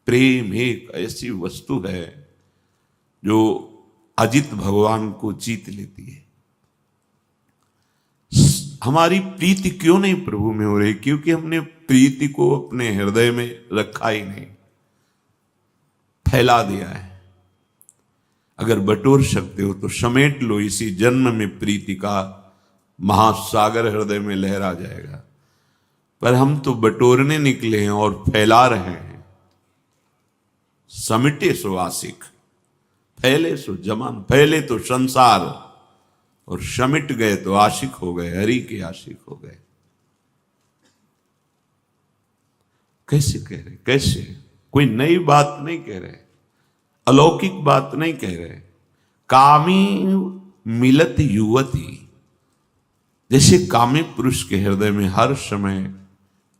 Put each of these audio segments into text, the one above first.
प्रेम एक ऐसी वस्तु है जो अजित भगवान को जीत लेती है। हमारी प्रीति क्यों नहीं प्रभु में हो रही? क्योंकि हमने प्रीति को अपने हृदय में रखा ही नहीं, फैला दिया है। अगर बटोर सकते हो तो समेट लो, इसी जन्म में प्रीति का महासागर हृदय में लहरा जाएगा। पर हम तो बटोरने निकले हैं और फैला रहे हैं। समिटे सो आशिक, फैले सो जमान, फैले तो संसार और समिट गए तो आशिक हो गए, हरि के आशिक हो गए। कैसे कह रहे? कैसे? कोई नई बात नहीं कह रहे, अलौकिक बात नहीं कह रहे। कामी मिलत युवती, जैसे कामी पुरुष के हृदय में हर समय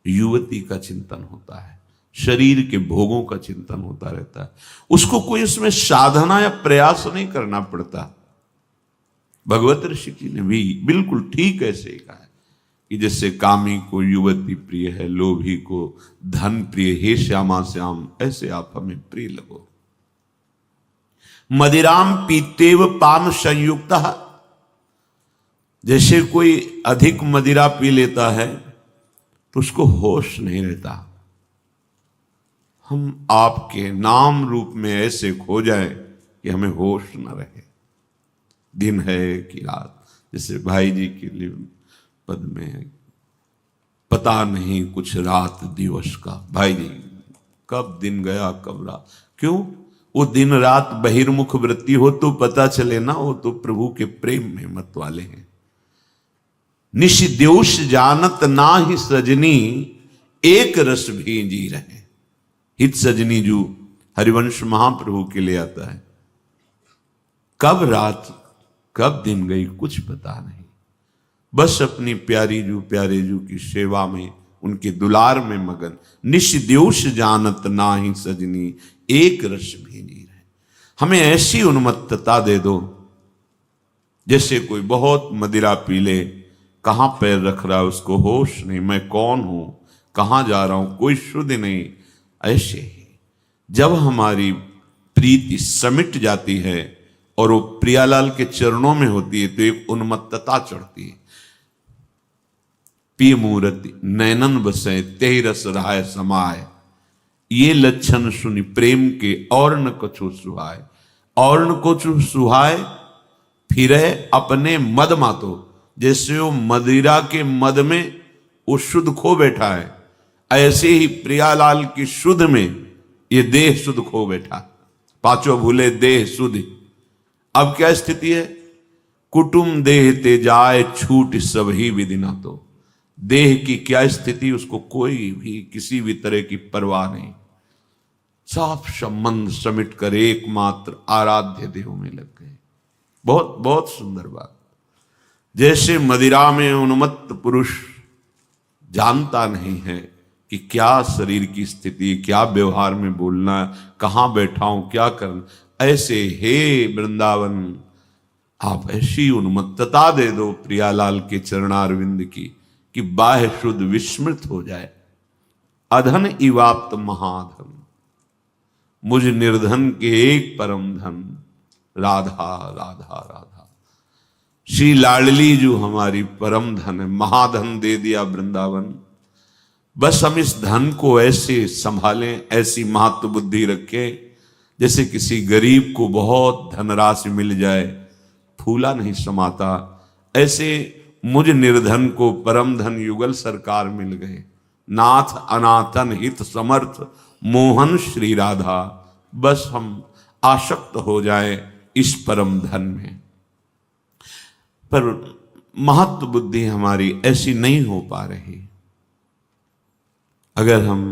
युवती का चिंतन होता है, शरीर के भोगों का चिंतन होता रहता है, उसको कोई उसमें साधना या प्रयास नहीं करना पड़ता। भगवत ऋषि जी ने भी बिल्कुल ठीक ऐसे ही कहा है कि जैसे कामी को युवती प्रिय है, लोभी को धन प्रिय, हे श्यामा श्याम ऐसे आप हमें प्रिय लगो। मदिराम पीतेव पान संयुक्त, जैसे कोई अधिक मदिरा पी लेता है तो उसको होश नहीं रहता। हम आपके नाम रूप में ऐसे खो जाए कि हमें होश न रहे, दिन है कि रात। जैसे भाई जी के लिए पद में है, पता नहीं कुछ रात दिवस का। भाई जी कब दिन गया कब रात? क्यों? वो दिन रात बहिर्मुख वृत्ति हो तो पता चले ना, वो तो प्रभु के प्रेम में मत वाले हैं। निश देउष जानत ना ही सजनी, एक रस भी जी रहे। हित सजनी जो हरिवंश महाप्रभु के लिए आता है, कब रात कब दिन गई कुछ पता नहीं, बस अपनी प्यारी जू प्यारे जू की सेवा में, उनके दुलार में मगन। निश देउष जानत ना ही सजनी, एक रस भी नहीं रहे। हमें ऐसी उन्मत्तता दे दो जैसे कोई बहुत मदिरा पी ले, कहां पैर रख रहा है उसको होश नहीं, मैं कौन हूं, कहां जा रहा हूं, कोई शुद्ध नहीं। ऐसे ही जब हमारी प्रीति समिट जाती है और वो प्रियालाल के चरणों में होती है तो एक उन्मत्तता चढ़ती है। पिय मूर्ति नैनन बसे तेहि रस रहाय समाय, ये लक्षण सुनि प्रेम के और न कछु सुहाय। और न कछु सुहाय फिरे अपने मद मातो, जैसे वो मदिरा के मद में वो शुद्ध खो बैठा है, ऐसे ही प्रियालाल की शुद्ध में ये देह शुद्ध खो बैठा। पांचों भूले देह शुद्ध। अब क्या स्थिति है? कुटुम देह ते जाए छूट सब ही विदिना। तो देह की क्या स्थिति, उसको कोई भी किसी भी तरह की परवाह नहीं। साफ संबंध समिट कर एकमात्र आराध्य देव में लग गए। बहुत बहुत सुंदर बात। जैसे मदिरा में उन्मत्त पुरुष जानता नहीं है कि क्या शरीर की स्थिति, क्या व्यवहार में बोलना, कहां बैठा हूं, क्या करना, ऐसे हे वृंदावन आप ऐसी उन्मत्तता दे दो प्रियालाल के चरणारविंद की कि बाह्य शुद्ध विस्मृत हो जाए। अधन इवाप्त महाधन, मुझ निर्धन के एक परम धन, राधा राधा राधा। श्री लाडली जो हमारी परम धन है, महाधन दे दिया वृंदावन। बस हम इस धन को ऐसे संभालें, ऐसी महत्व बुद्धि रखें जैसे किसी गरीब को बहुत धनराशि मिल जाए, फूला नहीं समाता, ऐसे मुझ निर्धन को परम धन युगल सरकार मिल गए। नाथ अनाथन हित समर्थ मोहन श्री राधा, बस हम आसक्त हो जाए इस परम धन में। पर महत्व बुद्धि हमारी ऐसी नहीं हो पा रही। अगर हम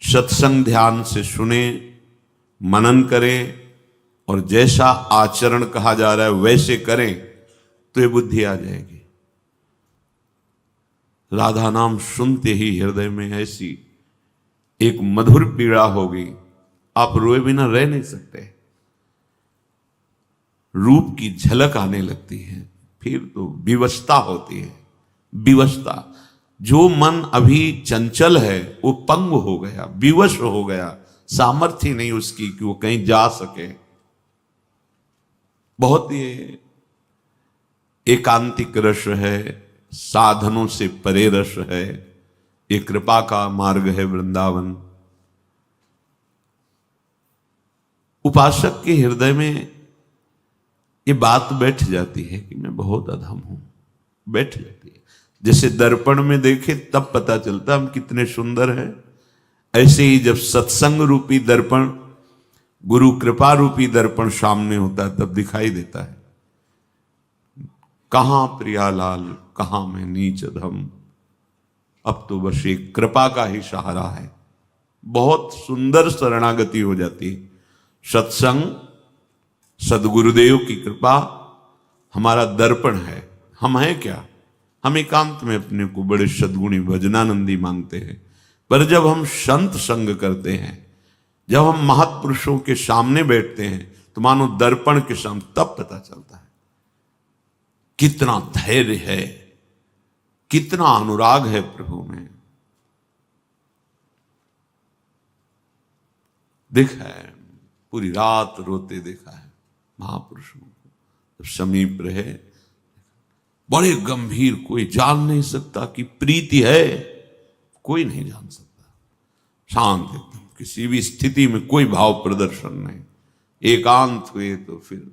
सत्संग ध्यान से सुने, मनन करें और जैसा आचरण कहा जा रहा है वैसे करें तो ये बुद्धि आ जाएगी। राधा नाम सुनते ही हृदय में ऐसी एक मधुर पीड़ा होगी, आप रोए बिना रह नहीं सकते। रूप की झलक आने लगती है, फिर तो विवशता होती है। विवशता, जो मन अभी चंचल है वो पंग हो गया, विवश हो गया, सामर्थ्य ही नहीं उसकी कि वो कहीं जा सके। बहुत ये एकांतिक रस है, साधनों से परे रस है, ये कृपा का मार्ग है वृंदावन। उपासक के हृदय में ये बात बैठ जाती है कि मैं बहुत अधम हूं, बैठ जाती है। जैसे दर्पण में देखे तब पता चलता हम कितने सुंदर हैं, ऐसे ही जब सत्संग रूपी दर्पण, गुरु कृपा रूपी दर्पण सामने होता है तब दिखाई देता है कहां प्रियालाल, कहां मैं नीच अधम। अब तो बस एक कृपा का ही सहारा है। बहुत सुंदर शरणागति हो जाती है। सत्संग, सदगुरुदेव की कृपा हमारा दर्पण है। हम हैं क्या? हम एकांत में अपने को बड़े सद्गुणी भजनानंदी मानते हैं, पर जब हम संत संग करते हैं, जब हम महापुरुषों के सामने बैठते हैं तो मानो दर्पण के सामने, तब पता चलता है कितना धैर्य है, कितना अनुराग है प्रभु में। देखा है, पूरी रात रोते देखा है महापुरुषों को, जब समीप रहे बड़े गंभीर, कोई जान नहीं सकता कि प्रीति है, कोई नहीं जान सकता। शांत एकदम, किसी भी स्थिति में कोई भाव प्रदर्शन नहीं। एकांत हुए तो फिर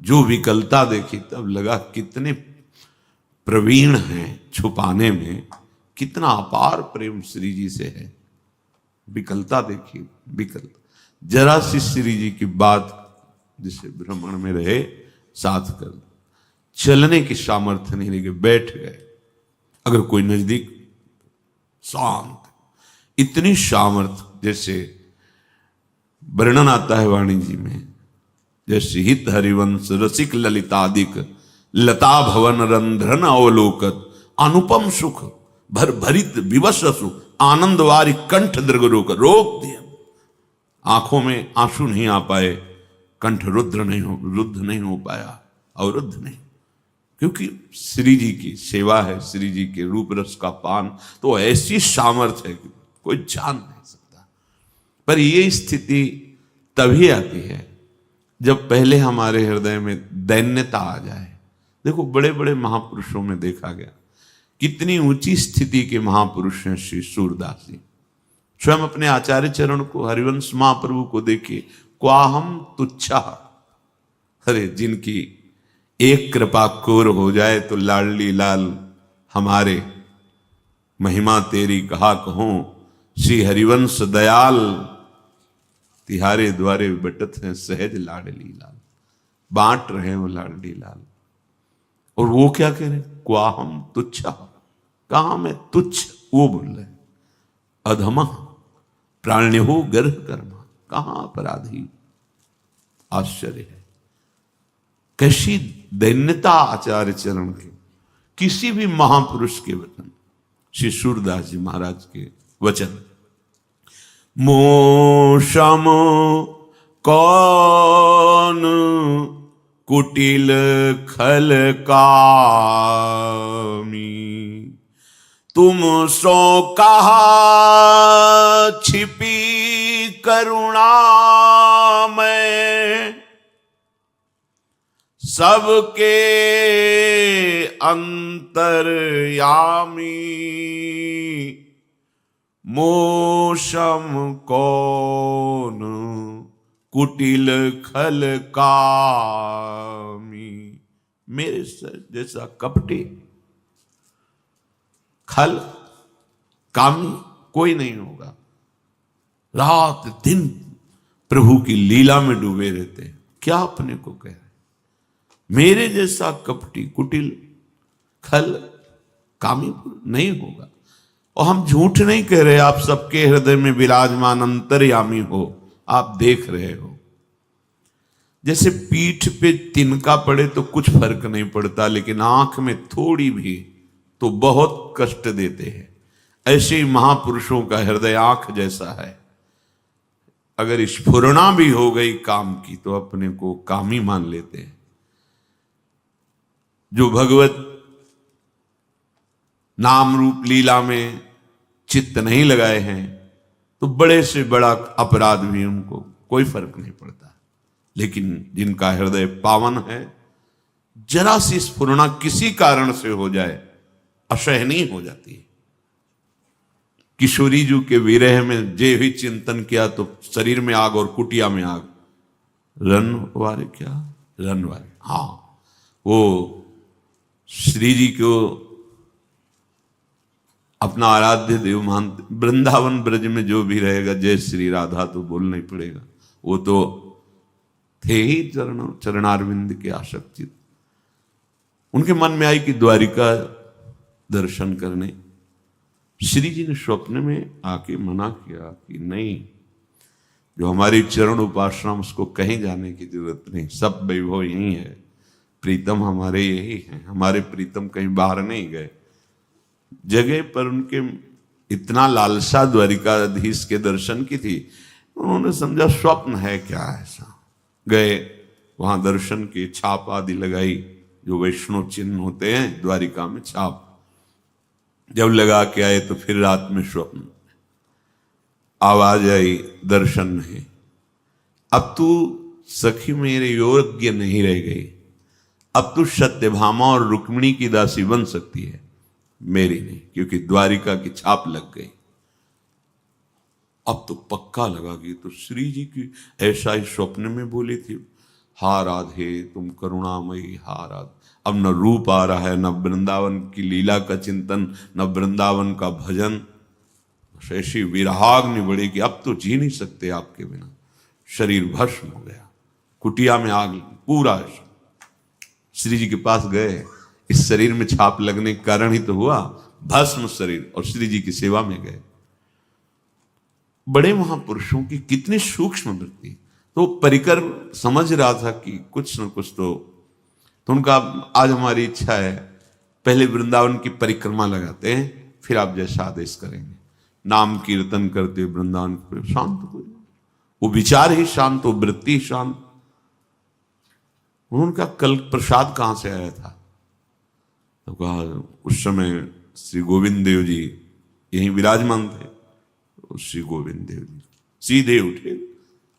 जो विकलता देखी तब लगा कितने प्रवीण हैं छुपाने में, कितना अपार प्रेम श्री जी से है। विकलता देखी, विकल जरा सी श्री जी की बात, जिसे भ्रमण में रहे साथ कर, चलने की सामर्थ्य नहीं रही, बैठ गए। अगर कोई नजदीक, शांत, इतनी सामर्थ्य, जैसे वर्णन आता है वाणी जी में, जैसे हित हरिवंश रसिक ललितादिक लता भवन रंध्रन अवलोकत अनुपम सुख भर भरित विवश सुख आनंद वारी कंठ दृग रोक दिया। आंखों में आंसू नहीं आ पाए, कंठ रुद्र नहीं हो पाया, अवरुद्ध नहीं, क्योंकि श्री जी की सेवा है, श्री जी के रूप रस का पान। तो ऐसी सामर्थ्य है कि कोई जान नहीं सकता। पर ये स्थिति तभी आती है जब पहले हमारे हृदय में दैन्यता आ जाए। देखो, बड़े बड़े महापुरुषों में देखा गया कितनी ऊंची स्थिति के महापुरुष हैं। श्री सूरदास जी स्वयं अपने आचार्य चरण को, हरिवंश महाप्रभु को देखे, क्वाहम तुच्छा, अरे जिनकी एक कृपा कोर हो जाए तो लाडली लाल हमारे, महिमा तेरी कहा कहूं, श्री हरिवंश दयाल तिहारे द्वारे बटत हैं सहज लाडली लाल। बांट रहे हो लाडली लाल, और वो क्या कह रहे, क्वाहम तुच्छा, कहा मैं तुच्छ, वो बोल रहे अधमा प्राण्य हो गर्भ कर्मा, कहां अपराधी। आश्चर्य है, कैसी दैन्यता आचार्य चरण के, किसी भी महापुरुष के वचन, श्री सूरदास जी महाराज के वचन, मोशम कौन कुटिल खल कामी, तुम सो कहा छिपी करुणा में, सबके अंतर्यामी, मोशम कौन कुटिल खल कामी। मेरे जैसा कपटी खल कामी कोई नहीं होगा। रात दिन प्रभु की लीला में डूबे रहते हैं। क्या अपने को कह रहे, मेरे जैसा कपटी कुटिल खल कामी नहीं होगा। और हम झूठ नहीं कह रहे, आप सबके हृदय में विराजमान अंतर्यामी हो, आप देख रहे हो। जैसे पीठ पे तिनका पड़े तो कुछ फर्क नहीं पड़ता, लेकिन आंख में थोड़ी भी तो बहुत कष्ट देते हैं। ऐसे ही महापुरुषों का हृदय आंख जैसा है। अगर स्फुरना भी हो गई काम की तो अपने को कामी मान लेते हैं। जो भगवत नाम रूप लीला में चित्त नहीं लगाए हैं, तो बड़े से बड़ा अपराध भी उनको कोई फर्क नहीं पड़ता। लेकिन जिनका हृदय पावन है, जरा सी स्फुरना किसी कारण से हो जाए असहनीय हो जाती है। किशोरी जी के विरह में जे भी चिंतन किया तो शरीर में आग और कुटिया में आग। रन वारे क्या रन वारे, हाँ, वो श्री जी को अपना आराध्य देव मानते। वृंदावन ब्रज में जो भी रहेगा जय श्री राधा तो बोलना ही पड़ेगा। वो तो थे ही चरणारविंद के आसक्ति। उनके मन में आई कि द्वारिका दर्शन करने। श्री जी ने स्वप्न में आके मना किया कि नहीं, जो हमारी चरण उपासना उसको कहीं जाने की जरूरत नहीं, सब वैभव यही है, प्रीतम हमारे यही हैं, हमारे प्रीतम कहीं बाहर नहीं गए। जगह पर उनके इतना लालसा द्वारिकाधीश के दर्शन की थी, उन्होंने समझा स्वप्न है क्या ऐसा। गए वहां दर्शन की छाप आदि लगाई, जो वैष्णव चिन्ह होते हैं द्वारिका में छाप, जब लगा के आए तो फिर रात में स्वप्न आवाज आई, दर्शन नहीं। अब तू सखी मेरे योग्य नहीं रह गई, अब तू सत्यभामा और रुक्मिणी की दासी बन सकती है, मेरी नहीं, क्योंकि द्वारिका की छाप लग गई। अब तो पक्का लगा कि तो श्री जी की ऐसा ही स्वप्न में बोली थी, हा राधे तुम करुणामयी, हा राधे। अब न रूप आ रहा है, न वृंदावन की लीला का चिंतन, न वृंदावन का भजन। ऐसी विरहाग्नि बढ़ी कि अब तो जी नहीं सकते आपके बिना। शरीर भस्म हो गया, कुटिया में आग पूरा। श्री जी के पास गए, इस शरीर में छाप लगने के कारण ही तो हुआ, भस्म शरीर, और श्री जी की सेवा में गए। बड़े महापुरुषों की कितनी सूक्ष्म वृत्ति। तो परिकर समझ रहा था कि कुछ न कुछ तो उनका आज हमारी इच्छा है, पहले वृंदावन की परिक्रमा लगाते हैं, फिर आप जैसा आदेश करेंगे। नाम कीर्तन करते वृंदावन शांत हो, वो विचार ही शांत हो, वृत्ति ही शांत। उनका कल प्रसाद कहां से आया था, तो कहा उस समय श्री गोविंद देव जी यहीं विराजमान थे। श्री गोविंद देव जी सीधे उठे,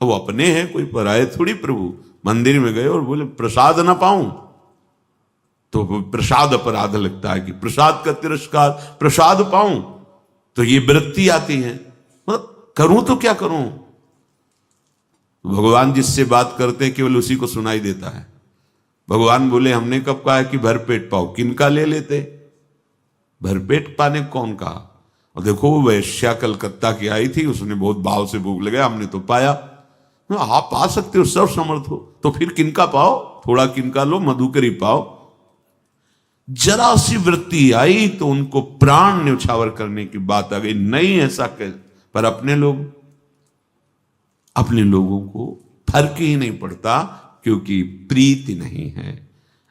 वो अपने हैं, कोई पराये थोड़ी प्रभु। मंदिर में गए और बोले प्रसाद ना पाऊं, तो प्रसाद अपराध लगता है कि प्रसाद का तिरस्कार, प्रसाद पाऊं तो ये वृत्ति आती है, मतलब करूं तो क्या करूं। भगवान जिससे बात करते हैं केवल उसी को सुनाई देता है। भगवान बोले हमने कब कहा है कि भरपेट पाओ, किनका ले लेते, भरपेट पाने कौन कहा। और देखो वो वैश्या कलकत्ता की आई थी, उसने बहुत भाव से भूख लगा, हमने तो पाया। आप पा सकते हो, सब समर्थ हो, तो फिर किनका पाओ, थोड़ा किनका लो, मधुकरी पाओ। जरा सी वृत्ति आई तो उनको प्राण न्यौछावर करने की बात आ गई। नहीं ऐसा कर, पर अपने लोगों को फर्क ही नहीं पड़ता, क्योंकि प्रीति नहीं है,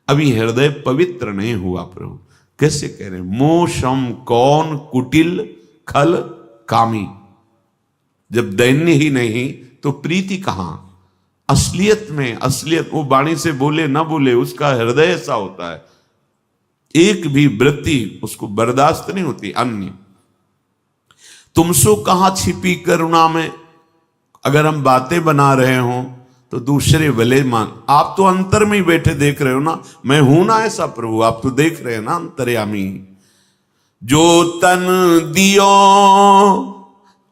अभी हृदय पवित्र नहीं हुआ। प्रभु कैसे कह रहे, मोशम कौन कुटिल खल कामी। जब दैन्य ही नहीं तो प्रीति कहां। असलियत में, असलियत वो वाणी से बोले ना बोले, उसका हृदय ऐसा होता है, एक भी वृत्ति उसको बर्दाश्त नहीं होती। अन्य तुमसो कहां छिपी करुणा में, अगर हम बातें बना रहे हों तो दूसरे भले मान, आप तो अंतर में ही बैठे देख रहे हो ना, मैं हूं ना ऐसा प्रभु, आप तो देख रहे हैं ना अंतर्यामी। जो तन दियो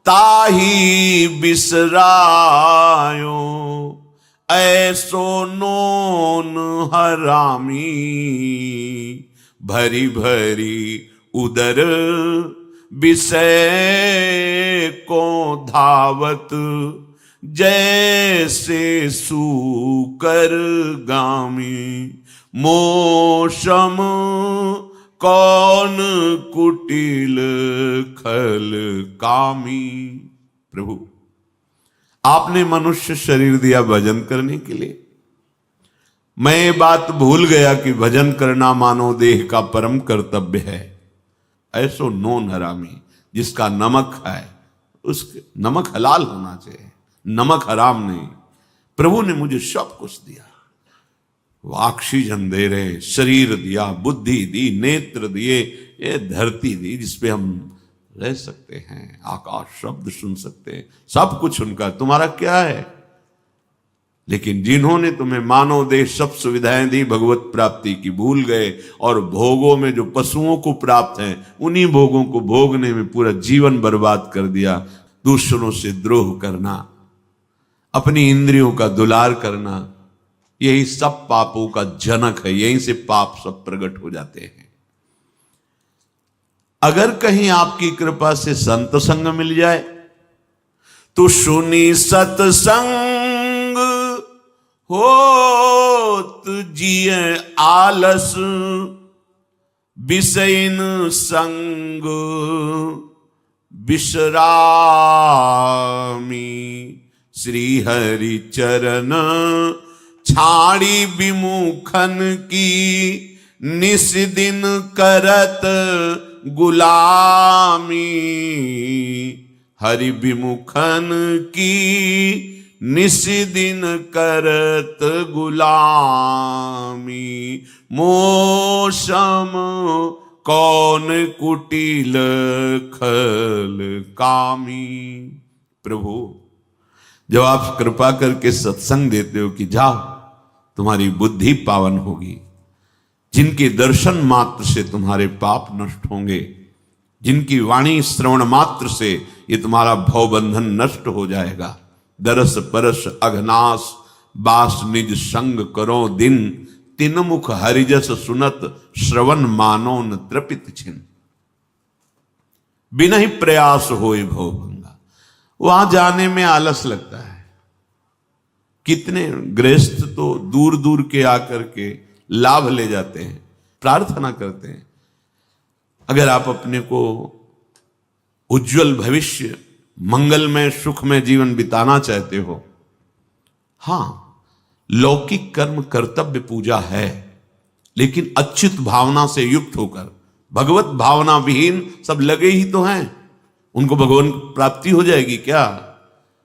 ताही बिसरायो, ऐसो नोन हरामी। भरी भरी उदर विषय को धावत, जैसे सूकर गामी। मोशम कौन कुटिल खल कामी। प्रभु आपने मनुष्य शरीर दिया भजन करने के लिए, मैं ये बात भूल गया कि भजन करना मानव देह का परम कर्तव्य है। ऐसो नोन हरामी, जिसका नमक है उसके नमक हलाल होना चाहिए, नमक हराम नहीं। प्रभु ने मुझे सब कुछ दिया, ऑक्सीजन दे रहे, शरीर दिया, बुद्धि दी, नेत्र दिए, ये धरती दी जिसपे हम रह सकते हैं, आकाश शब्द सुन सकते हैं, सब कुछ उनका, तुम्हारा क्या है? लेकिन जिन्होंने तुम्हें मानव देह सब सुविधाएं दी, भगवत प्राप्ति की भूल गए और भोगों में जो पशुओं को प्राप्त हैं उन्हीं भोगों को भोगने में पूरा जीवन बर्बाद कर दिया। दूसरों से द्रोह करना, अपनी इंद्रियों का दुलार करना, यही सब पापों का जनक है। यहीं से पाप सब प्रकट हो जाते हैं। अगर कहीं आपकी कृपा से संत संग मिल जाए तो सुनी सत्संग होत जिए आलस, विषयन संग विश्रामी। श्री हरि चरण छाड़ी विमुखन की, निस दिन करत गुलामी। हरि विमुखन की निस दिन करत गुलामी। मोसम कौन कुटिल खल कामी। प्रभु, जब आप कृपा करके सत्संग देते हो कि जाओ तुम्हारी बुद्धि पावन होगी, जिनके दर्शन मात्र से तुम्हारे पाप नष्ट होंगे, जिनकी वाणी श्रवण मात्र से ये तुम्हारा भवबंधन नष्ट हो जाएगा। दरस परस अघनास बास निज संग करो दिन, तिन मुख हरिजस सुनत श्रवण मानो न तृपित छिन। बिना ही प्रयास होए भवभंगा। वहां जाने में आलस लगता है। कितने गृहस्थ तो दूर दूर के आकर के लाभ ले जाते हैं, प्रार्थना करते हैं। अगर आप अपने को उज्जवल भविष्य, मंगलमय सुखमय जीवन बिताना चाहते हो, हां, लौकिक कर्म कर्तव्य पूजा है, लेकिन अच्युत भावना से युक्त होकर, भगवत भावना विहीन सब लगे ही तो हैं, उनको भगवान प्राप्ति हो जाएगी क्या?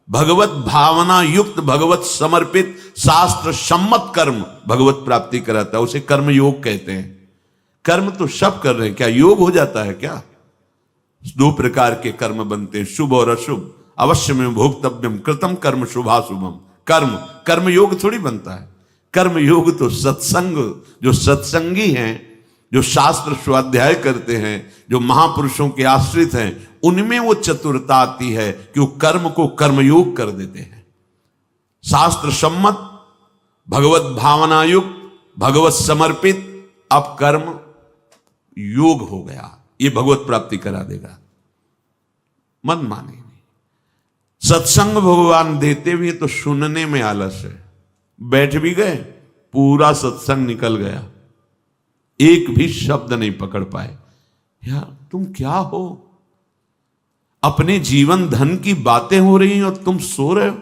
भगवत भावना युक्त, भगवत समर्पित, शास्त्र सम्मत कर्म भगवत प्राप्ति कराता है। उसे कर्म योग कहते हैं। कर्म तो सब कर रहे हैं, क्या योग हो जाता है क्या? दो प्रकार के कर्म बनते हैं, शुभ और अशुभ। अवश्य में भोक्तव्यम कृतम कर्म शुभाशुभम। कर्म योग थोड़ी बनता है। कर्म योग तो सत्संग, जो सत्संगी हैं, जो शास्त्र स्वाध्याय करते हैं, जो महापुरुषों के आश्रित हैं, उनमें वो चतुरता आती है कि वो कर्म को कर्मयोग कर देते हैं। शास्त्र सम्मत, भगवत भावना युक्त, भगवत समर्पित, अब कर्म योग हो गया। ये भगवत प्राप्ति करा देगा। मन माने नहीं। सत्संग भगवान देते भी तो सुनने में आलस है। बैठ भी गए, पूरा सत्संग निकल गया, एक भी शब्द नहीं पकड़ पाए। यार तुम क्या हो? अपने जीवन धन की बातें हो रही हैं और तुम सो रहे हो।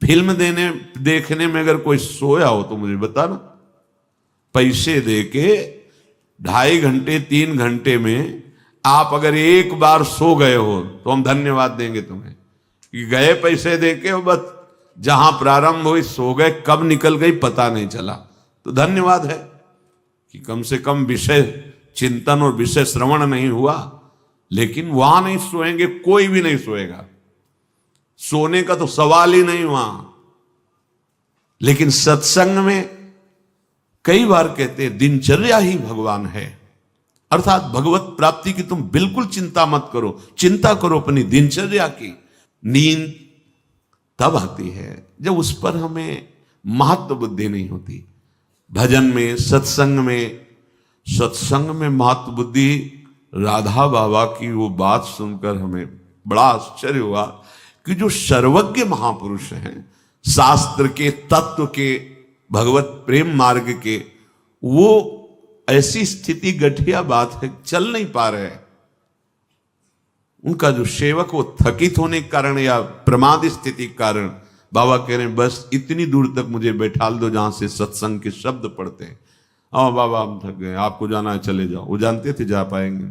फिल्म देखने में अगर कोई सोया हो तो मुझे बताना। पैसे देके 2.5 घंटे 3 घंटे में आप अगर एक बार सो गए हो तो हम धन्यवाद देंगे तुम्हें कि गए पैसे देके, और बस जहां प्रारंभ हुई सो गए, कब निकल गई पता नहीं चला। तो धन्यवाद है कि कम से कम विषय चिंतन और विषय श्रवण नहीं हुआ। लेकिन वहां नहीं सोएंगे, कोई भी नहीं सोएगा, सोने का तो सवाल ही नहीं वहां। लेकिन सत्संग में कई बार कहते हैं दिनचर्या ही भगवान है। अर्थात भगवत प्राप्ति की तुम बिल्कुल चिंता मत करो, चिंता करो अपनी दिनचर्या की। नींद तब आती है जब उस पर हमें महत्व बुद्धि नहीं होती। भजन में, सत्संग में महत्व बुद्धि। राधा बाबा की वो बात सुनकर हमें बड़ा आश्चर्य हुआ कि जो सर्वज्ञ महापुरुष हैं, शास्त्र के, तत्व के, भगवत प्रेम मार्ग के, वो ऐसी स्थिति, गठिया बात है, चल नहीं पा रहे। उनका जो सेवक वो थकित होने के कारण या प्रमाद स्थिति के कारण बाबा कह रहे हैं बस इतनी दूर तक मुझे बैठा दो जहां से सत्संग के शब्द पढ़ते हैं। बाबा हम थक गए, आपको जाना है चले जाओ। वो जानते थे जा पाएंगे,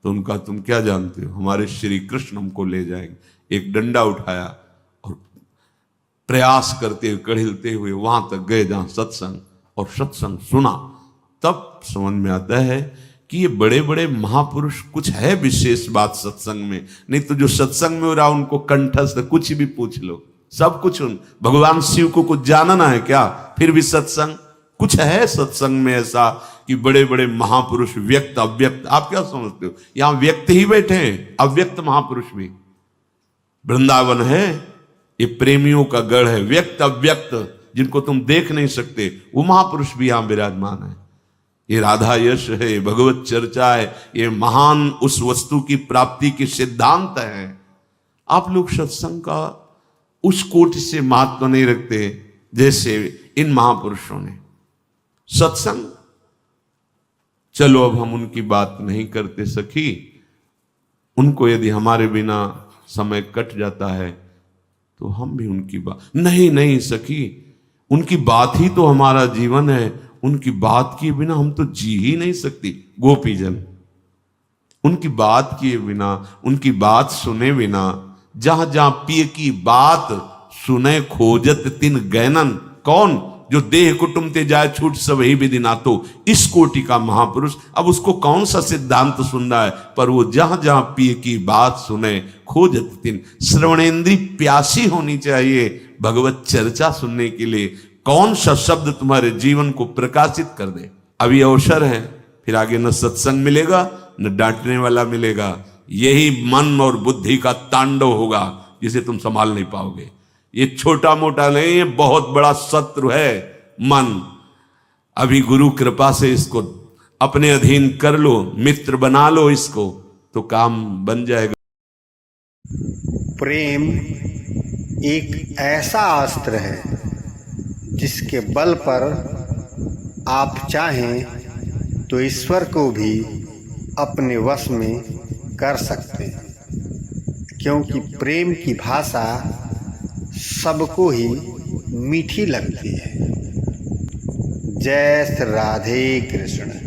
तो उनका तुम क्या जानते हो, हमारे श्री कृष्ण हमको ले जाएंगे। एक डंडा उठाया और प्रयास करते हुए, कड़िलते हुए वहां तक गए जहां सत्संग, और सत्संग सुना। तब समझ में आता है कि ये बड़े बड़े महापुरुष, कुछ है विशेष बात सत्संग में? नहीं तो जो सत्संग में हो रहा उनको कंठस्थ कुछ भी पूछ लो, सब कुछ उन भगवान शिव को कुछ जानना है क्या? फिर भी सत्संग कुछ है सत्संग में ऐसा कि बड़े बड़े महापुरुष, व्यक्त अव्यक्त, आप क्या समझते हो? यहां व्यक्त ही बैठे हैं, अव्यक्त महापुरुष भी। वृंदावन है, ये प्रेमियों का गढ़ है। व्यक्त अव्यक्त जिनको तुम देख नहीं सकते, वो महापुरुष भी यहां विराजमान है। ये राधा यश है, ये भगवत चर्चा है, ये महान उस वस्तु की प्राप्ति के सिद्धांत है। आप लोग सत्संग का उस कोटि से महत्व नहीं रखते जैसे इन महापुरुषों ने। सत्संग, चलो अब हम उनकी बात नहीं करते सखी, उनको यदि हमारे बिना समय कट जाता है तो हम भी उनकी बात नहीं सखी, उनकी बात ही तो हमारा जीवन है, उनकी बात किए बिना हम तो जी ही नहीं सकती। गोपीजन, उनकी बात किए बिना, उनकी बात सुने बिना, जहां जहां पिय की बात सुने खोजत तिन गैनन। कौन? जो देह कुटुंब ते जाए छूट सब ही विधि ना। तो इस कोटि का महापुरुष, अब उसको कौन सा सिद्धांत सुनना है, पर वो जहां जहां पिय की बात सुने खोजत तिन। श्रवणेन्द्री प्यासी होनी चाहिए भगवत चर्चा सुनने के लिए। कौन सा शब्द तुम्हारे जीवन को प्रकाशित कर दे? अभी अवसर है, फिर आगे न सत्संग मिलेगा न डांटने वाला मिलेगा। यही मन और बुद्धि का तांडव होगा जिसे तुम संभाल नहीं पाओगे। ये छोटा मोटा नहीं है, बहुत बड़ा शत्रु है मन। अभी गुरु कृपा से इसको अपने अधीन कर लो, मित्र बना लो इसको, तो काम बन जाएगा। प्रेम एक ऐसा अस्त्र है जिसके बल पर आप चाहें तो ईश्वर को भी अपने वश में कर सकते हैं, क्योंकि प्रेम की भाषा सबको ही मीठी लगती है। जय श्री राधे कृष्ण।